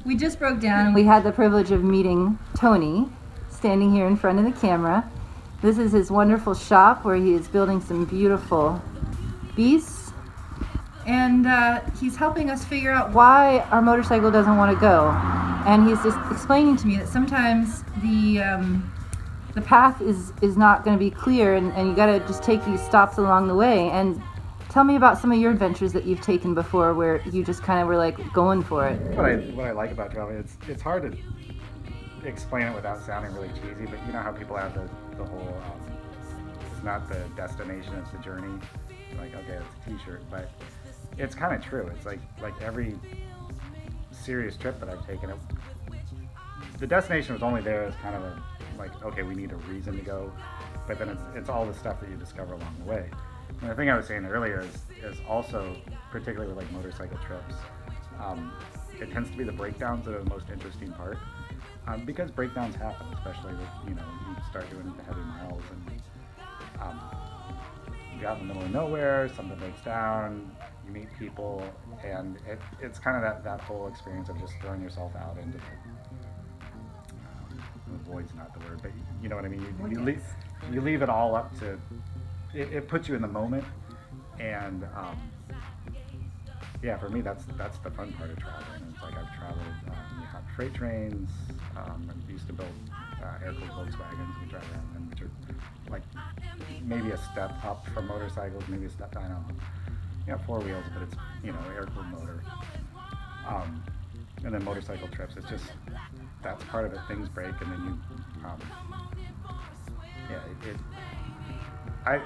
We just broke down. We had the privilege of meeting Tony, standing here in front of the camera. This is his wonderful shop where he is building some beautiful beasts. And he's helping us figure out why our motorcycle doesn't want to go. And he's just explaining to me that sometimes the path is not going to be clear, and you got to just take these stops along the way. And tell me about some of your adventures that you've taken before where you just kind of were like going for it. What I like about traveling, it's hard to explain it without sounding really cheesy, but you know how people have the whole, it's not the destination, it's the journey. Like, okay, it's a t-shirt, but it's kind of true. It's like every serious trip that I've taken, the destination was only there as kind of a, like, okay, we need a reason to go, but then it's all the stuff that you discover along the way. And the thing I was saying earlier is also, particularly with like motorcycle trips, it tends to be the breakdowns that are the most interesting part, because breakdowns happen, especially with, you start doing the heavy miles, and you're out in the middle of nowhere, something breaks down, you meet people, and it's kind of that whole experience of just throwing yourself out into the void's not the word, but you know what I mean. You leave it all up to. It puts you in the moment, and yeah, for me that's the fun part of traveling. It's like I've traveled on freight trains. I used to build air-cooled Volkswagens. We drive around them, which are like maybe a step up from motorcycles, maybe a step down. I don't know. You have four wheels, but it's air-cooled motor. And then motorcycle trips. It's just that's part of it. Things break, and then you I'm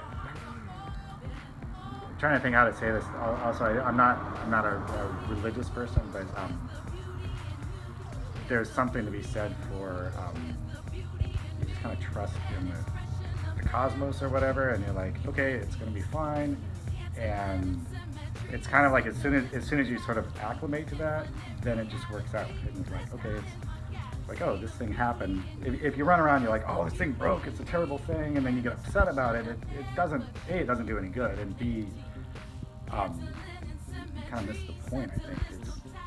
trying to think how to say this. Also, I'm not a religious person, but there's something to be said for you just kind of trust in the cosmos or whatever, and you're like, okay, it's going to be fine, and it's kind of like as soon as you sort of acclimate to that, then it just works out. And it's like, okay, it's like, oh, this thing happened. If you run around, you're like, oh, this thing broke, it's a terrible thing, and then you get upset about it. It doesn't do any good, and B, you kind of miss the point. I think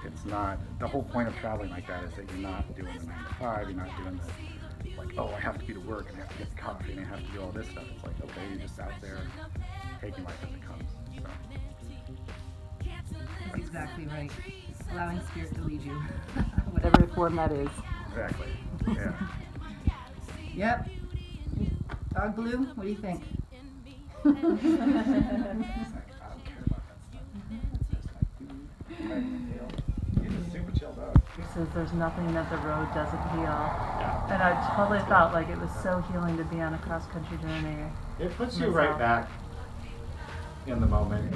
it's not, the whole point of traveling like that is that you're not doing the 9 to 5, you're not doing the, like, oh, I have to be to work, and I have to get the coffee, and I have to do all this stuff. It's like, okay, you're just out there taking life as it comes. So. That's exactly right. Allowing spirit to lead you, whatever form that is. Exactly. Yeah. Yep. Dog Blue, what do you think? I don't care about that stuff. He's a super chill dog. He says there's nothing that the road doesn't heal. Yeah. And I totally felt like it was so healing to be on a cross-country journey. It puts you right back in the moment.